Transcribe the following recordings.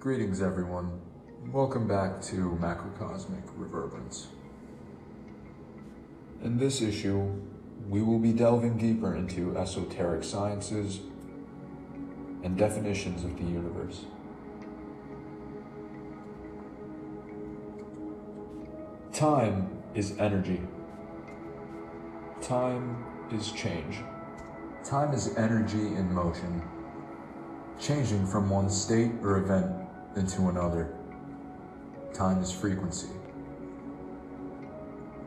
Greetings everyone, welcome back to Macrocosmic Reverberance. In this issue, we will be delving deeper into esoteric sciences and definitions of the universe. Time is energy. Time is change. Time is energy in motion, changing from one state or event into another. Time is frequency.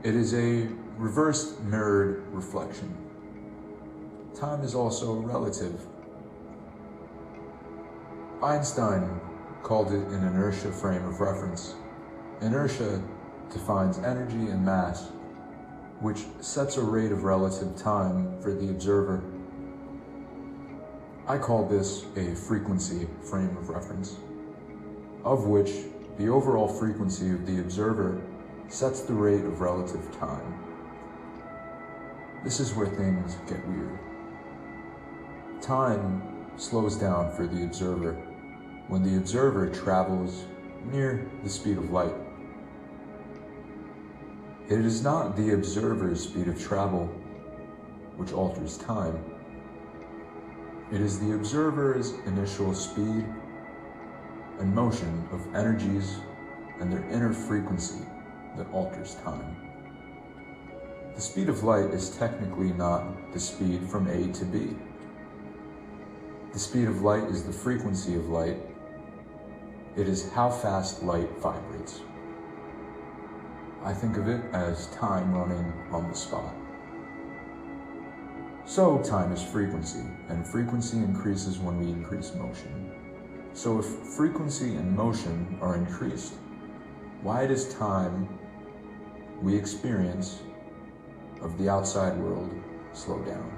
It is a reversed mirrored reflection. Time is also relative. Einstein called it an inertia frame of reference. Inertia defines energy and mass, which sets a rate of relative time for the observer. I call this a frequency frame of reference, of which the overall frequency of the observer sets the rate of relative time. This is where things get weird. Time slows down for the observer when the observer travels near the speed of light. It is not the observer's speed of travel which alters time. It is the observer's initial speed and motion of energies and their inner frequency that alters time. The speed of light is technically not the speed from A to B. The speed of light is the frequency of light. It is how fast light vibrates. I think of it as time running on the spot. So time is frequency, and frequency increases when we increase motion. So if frequency and motion are increased, why does time we experience of the outside world slow down?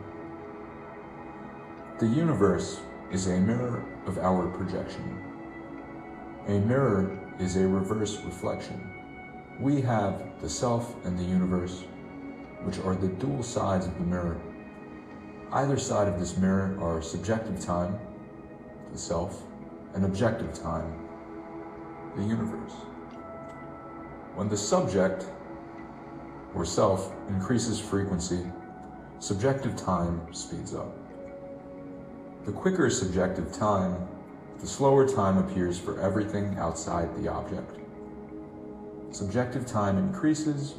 The universe is a mirror of our projection. A mirror is a reverse reflection. We have the self and the universe, which are the dual sides of the mirror. Either side of this mirror are subjective time, the self, and objective time, the universe. When the subject, or self, increases frequency, subjective time speeds up. The quicker subjective time, the slower time appears for everything outside the object. Subjective time increases,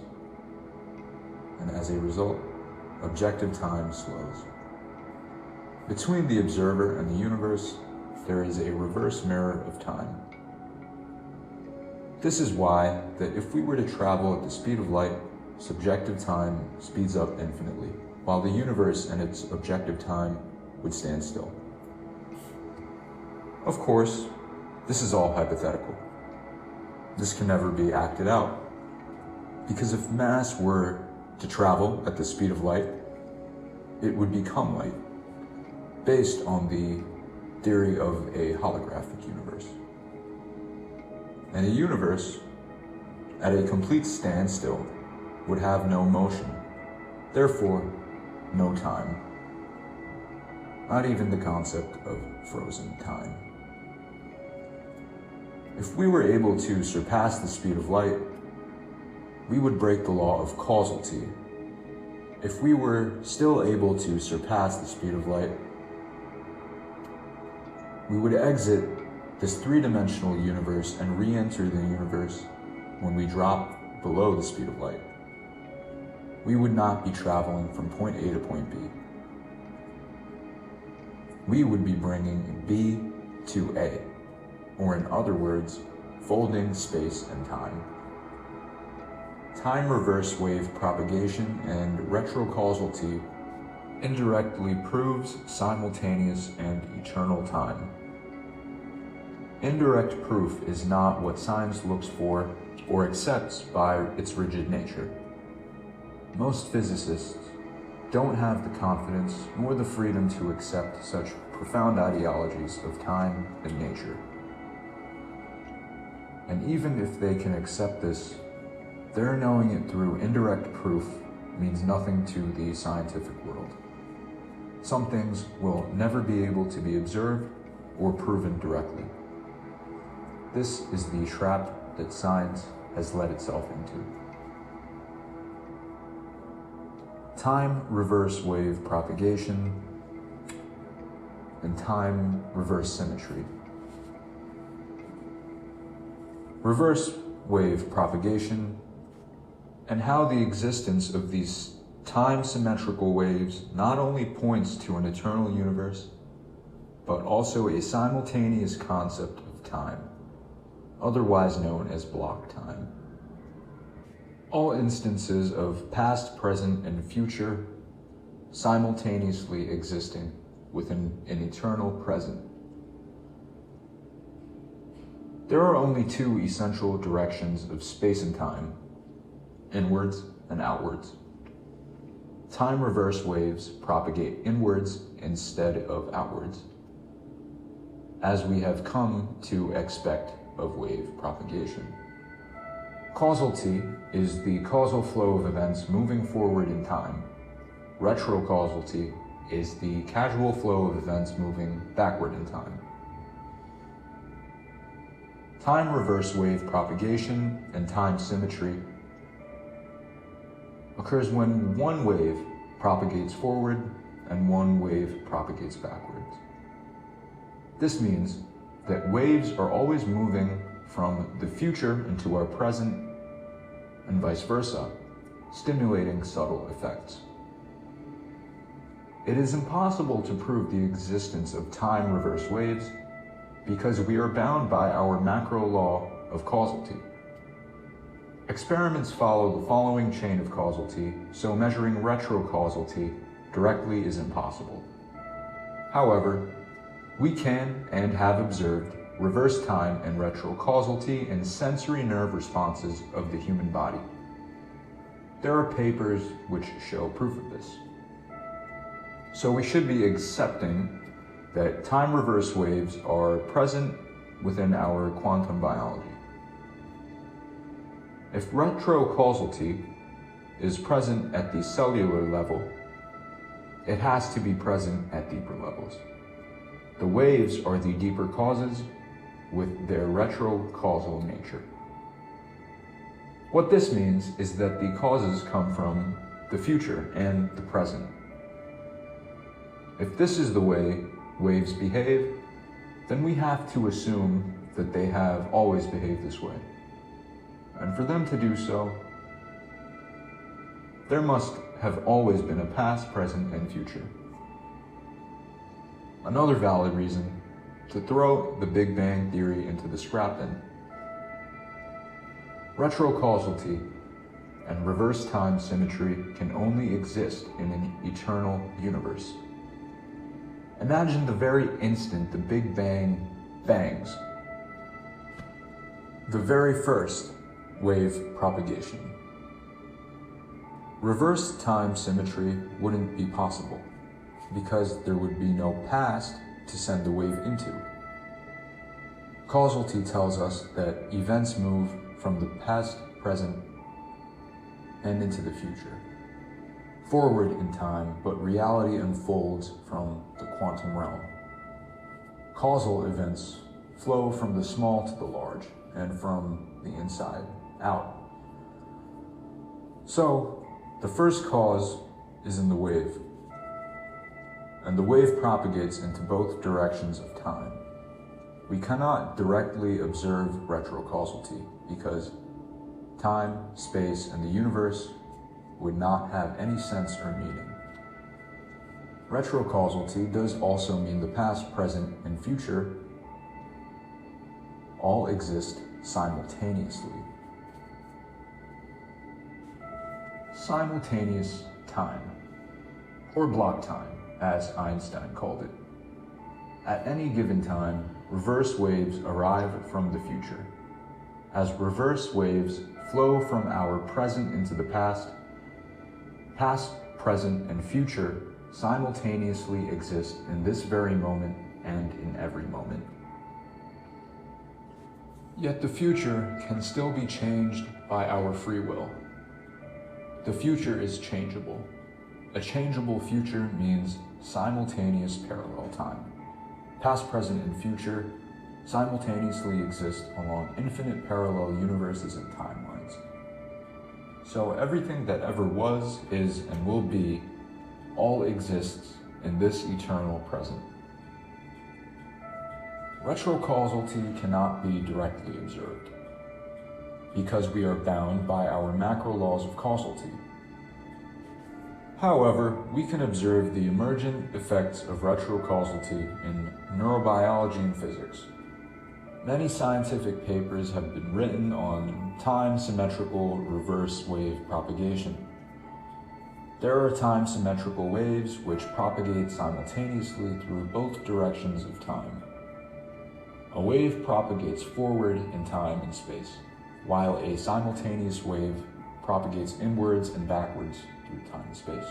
and as a result, objective time slows. Between the observer and the universe, there is a reverse mirror of time. This is why that if we were to travel at the speed of light, subjective time speeds up infinitely, while the universe and its objective time would stand still. Of course, this is all hypothetical. This can never be acted out, because if mass were to travel at the speed of light, it would become light, based on the theory of a holographic universe. And a universe at a complete standstill would have no motion, therefore no time, not even the concept of frozen time. If we were able to surpass the speed of light, we would break the law of causality. If we were still able to surpass the speed of light, we would exit this three-dimensional universe and re-enter the universe when we drop below the speed of light. We would not be traveling from point A to point B. We would be bringing B to A, or in other words, folding space and time. Time reverse wave propagation and retrocausality indirectly proves simultaneous and eternal time. Indirect proof is not what science looks for or accepts by its rigid nature. Most physicists don't have the confidence nor the freedom to accept such profound ideologies of time and nature. And even if they can accept this, their knowing it through indirect proof means nothing to the scientific world. Some things will never be able to be observed or proven directly. This is the trap that science has led itself into. Time reverse wave propagation and time reverse symmetry. Reverse wave propagation and how the existence of these time-symmetrical waves not only points to an eternal universe, but also a simultaneous concept of time, otherwise known as block time. All instances of past, present, and future simultaneously existing within an eternal present. There are only two essential directions of space and time, inwards and outwards. Time reverse waves propagate inwards instead of outwards, as we have come to expect of wave propagation. Causality is the causal flow of events moving forward in time. Retrocausality is the casual flow of events moving backward in time. Time reverse wave propagation and time symmetry occurs when one wave propagates forward and one wave propagates backwards. This means that waves are always moving from the future into our present and vice versa, stimulating subtle effects. It is impossible to prove the existence of time reverse waves because we are bound by our macro law of causality. Experiments follow the following chain of causality, so measuring retrocausality directly is impossible. However, we can and have observed reverse time and retrocausality in sensory nerve responses of the human body. There are papers which show proof of this. So we should be accepting that time reverse waves are present within our quantum biology. If retrocausality is present at the cellular level, it has to be present at deeper levels. The waves are the deeper causes with their retrocausal nature. What this means is that the causes come from the future and the present. If this is the way waves behave, then we have to assume that they have always behaved this way. And for them to do so, there must have always been a past, present, and future. Another valid reason to throw the Big Bang Theory into the scrap bin. Retrocausality and reverse time symmetry can only exist in an eternal universe. Imagine the very instant the Big Bang bangs, the very first wave propagation. Reverse time symmetry wouldn't be possible because there would be no past to send the wave into. Causality tells us that events move from the past, present, and into the future, forward in time, but reality unfolds from the quantum realm. Causal events flow from the small to the large and from the inside out. So, the first cause is in the wave, and the wave propagates into both directions of time. We cannot directly observe retrocausality because time, space, and the universe would not have any sense or meaning. Retrocausality does also mean the past, present, and future all exist simultaneously. Simultaneous time, or block time, as Einstein called it. At any given time, reverse waves arrive from the future. As reverse waves flow from our present into the past, past, present, and future simultaneously exist in this very moment and in every moment. Yet the future can still be changed by our free will. The future is changeable. A changeable future means simultaneous parallel time. Past, present, and future simultaneously exist along infinite parallel universes and timelines. So everything that ever was, is, and will be, all exists in this eternal present. Retrocausality cannot be directly observed, because we are bound by our macro laws of causality. However, we can observe the emergent effects of retrocausality in neurobiology and physics. Many scientific papers have been written on time-symmetrical reverse wave propagation. There are time-symmetrical waves which propagate simultaneously through both directions of time. A wave propagates forward in time and space, while a simultaneous wave propagates inwards and backwards through time and space.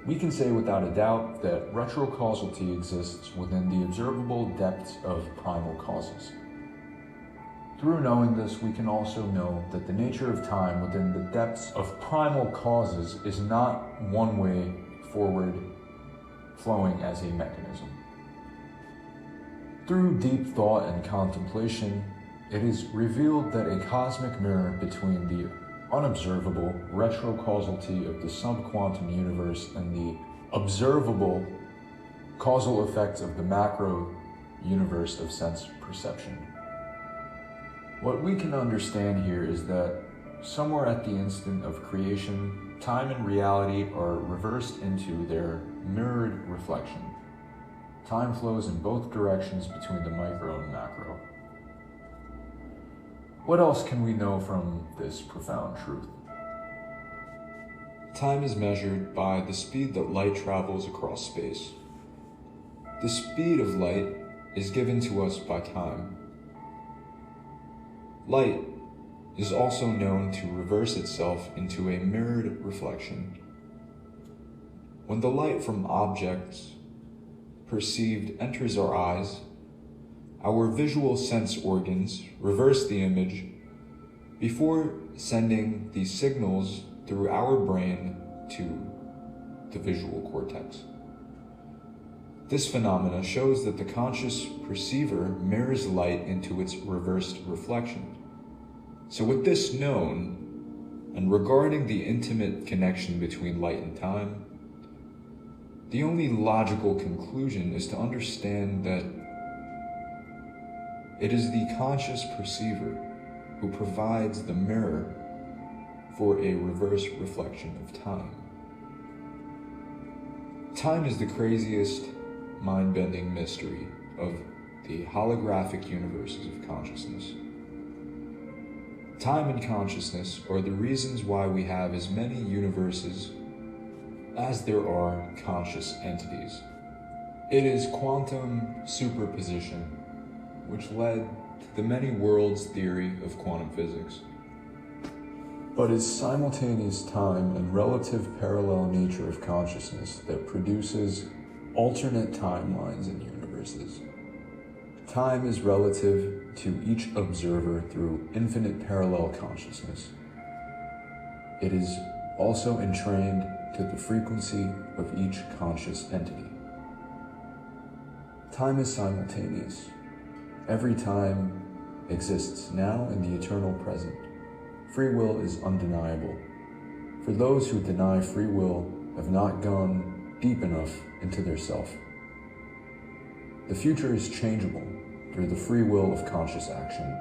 We can say without a doubt that retrocausality exists within the observable depths of primal causes. Through knowing this, we can also know that the nature of time within the depths of primal causes is not one way forward flowing as a mechanism. Through deep thought and contemplation, it is revealed that a cosmic mirror between the unobservable retrocausality of the subquantum universe and the observable causal effects of the macro universe of sense perception. What we can understand here is that somewhere at the instant of creation, time and reality are reversed into their mirrored reflection. Time flows in both directions between the micro and macro. What else can we know from this profound truth? Time is measured by the speed that light travels across space. The speed of light is given to us by time. Light is also known to reverse itself into a mirrored reflection. When the light from objects perceived enters our eyes, our visual sense organs reverse the image before sending the signals through our brain to the visual cortex. This phenomena shows that the conscious perceiver mirrors light into its reversed reflection. So with this known, and regarding the intimate connection between light and time, the only logical conclusion is to understand that it is the conscious perceiver who provides the mirror for a reverse reflection of time. Time is the craziest, mind-bending mystery of the holographic universes of consciousness. Time and consciousness are the reasons why we have as many universes as there are conscious entities. It is quantum superposition which led to the many worlds theory of quantum physics. But it's simultaneous time and relative parallel nature of consciousness that produces alternate timelines in universes. Time is relative to each observer through infinite parallel consciousness. It is also entrained to the frequency of each conscious entity. Time is simultaneous. Every time exists now in the eternal present. Free will is undeniable. For those who deny free will have not gone deep enough into their self. The future is changeable through the free will of conscious action.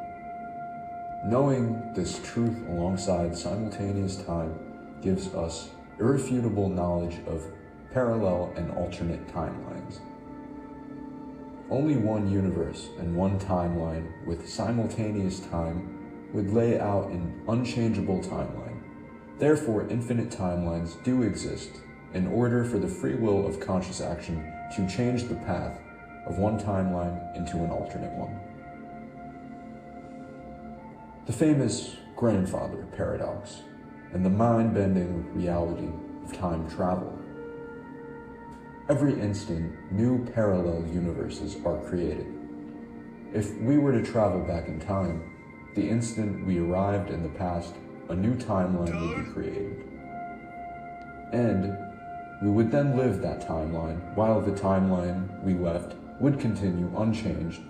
Knowing this truth alongside simultaneous time gives us irrefutable knowledge of parallel and alternate timelines. Only one universe and one timeline with simultaneous time would lay out an unchangeable timeline. Therefore, infinite timelines do exist in order for the free will of conscious action to change the path of one timeline into an alternate one. The famous grandfather paradox and the mind-bending reality of time travel. Every instant, new parallel universes are created. If we were to travel back in time, the instant we arrived in the past, a new timeline would be created. And we would then live that timeline while the timeline we left would continue unchanged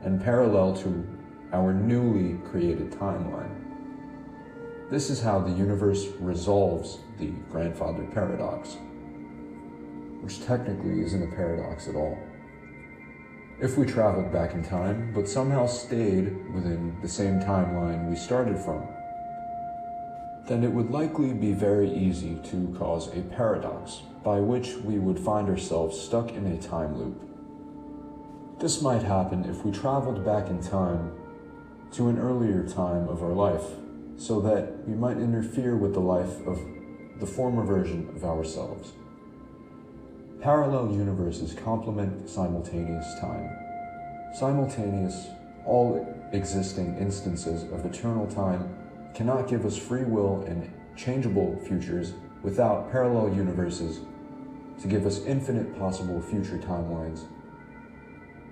and parallel to our newly created timeline. This is how the universe resolves the grandfather paradox, which technically isn't a paradox at all. If we traveled back in time, but somehow stayed within the same timeline we started from, then it would likely be very easy to cause a paradox, by which we would find ourselves stuck in a time loop. This might happen if we traveled back in time to an earlier time of our life, so that we might interfere with the life of the former version of ourselves. Parallel universes complement simultaneous time. Simultaneous, all existing instances of eternal time cannot give us free will and changeable futures without parallel universes to give us infinite possible future timelines.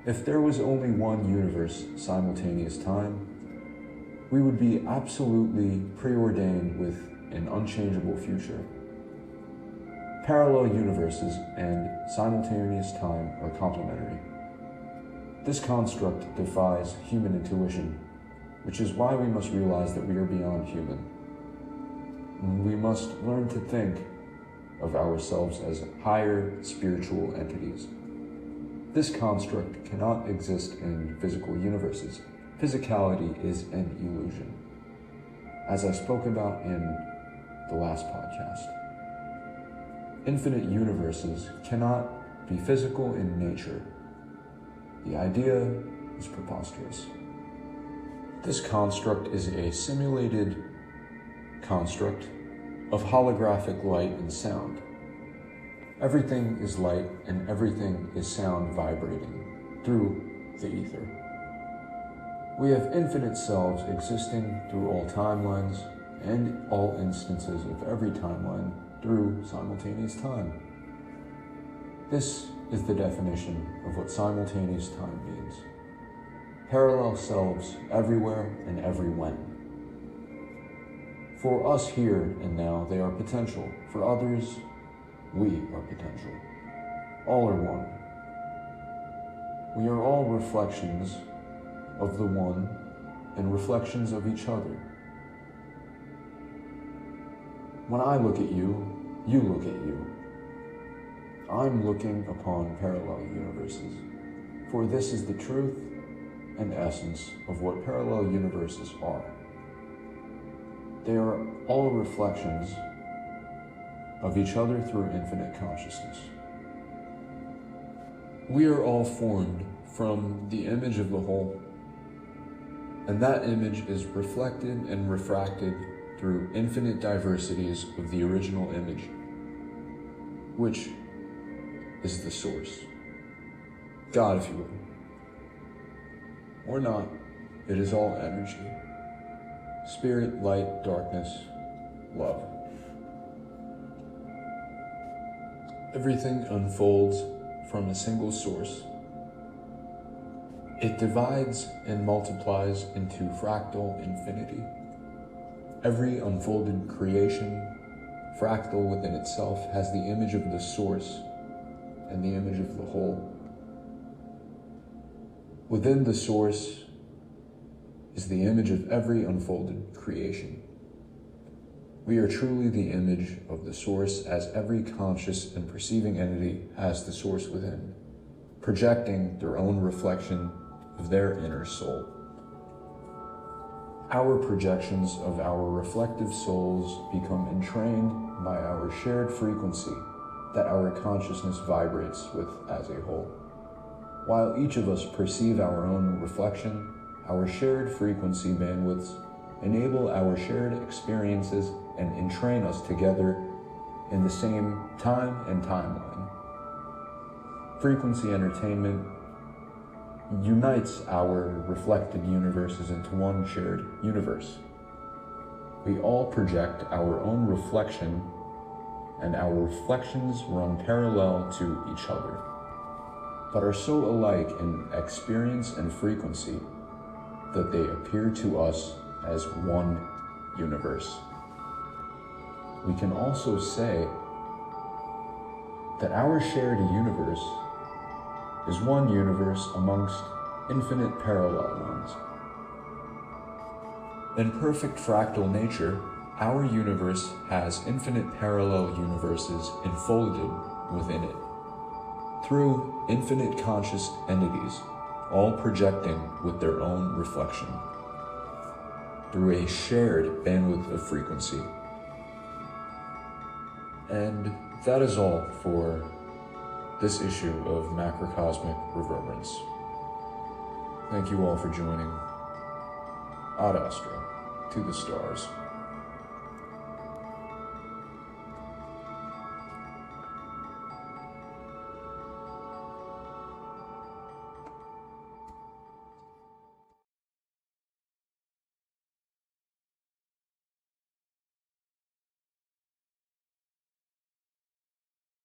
If there was only one universe, simultaneous time, we would be absolutely preordained with an unchangeable future. Parallel universes and simultaneous time are complementary. This construct defies human intuition, which is why we must realize that we are beyond human. We must learn to think of ourselves as higher spiritual entities. This construct cannot exist in physical universes. Physicality is an illusion, as I spoke about in the last podcast. Infinite universes cannot be physical in nature. The idea is preposterous. This construct is a simulated construct of holographic light and sound. Everything is light and everything is sound vibrating through the ether. We have infinite selves existing through all timelines and all instances of every timeline through simultaneous time. This is the definition of what simultaneous time means. Parallel selves everywhere and every when. For us here and now, they are potential. For others, we are potential. All are one. We are all reflections of the one and reflections of each other. When I look at you, you look at you. I'm looking upon parallel universes, for this is the truth and essence of what parallel universes are. They are all reflections of each other through infinite consciousness. We are all formed from the image of the whole, and that image is reflected and refracted through infinite diversities of the original image, which is the source. God, if you will. Or not, it is all energy. Spirit, light, darkness, love. Everything unfolds from a single source. It divides and multiplies into fractal infinity. Every unfolded creation, fractal within itself, has the image of the source and the image of the whole. Within the source is the image of every unfolded creation. We are truly the image of the source, as every conscious and perceiving entity has the source within, projecting their own reflection of their inner soul. Our projections of our reflective souls become entrained by our shared frequency that our consciousness vibrates with as a whole. While each of us perceive our own reflection, our shared frequency bandwidths enable our shared experiences and entrain us together in the same time and timeline. Frequency entertainment unites our reflected universes into one shared universe. We all project our own reflection, and our reflections run parallel to each other, but are so alike in experience and frequency that they appear to us as one universe. We can also say that our shared universe is one universe amongst infinite parallel ones. In perfect fractal nature, our universe has infinite parallel universes enfolded within it, through infinite conscious entities, all projecting with their own reflection, through a shared bandwidth of frequency. And that is all for this issue of Macrocosmic Reverberance. Thank you all for joining. Ad Astra, to the stars.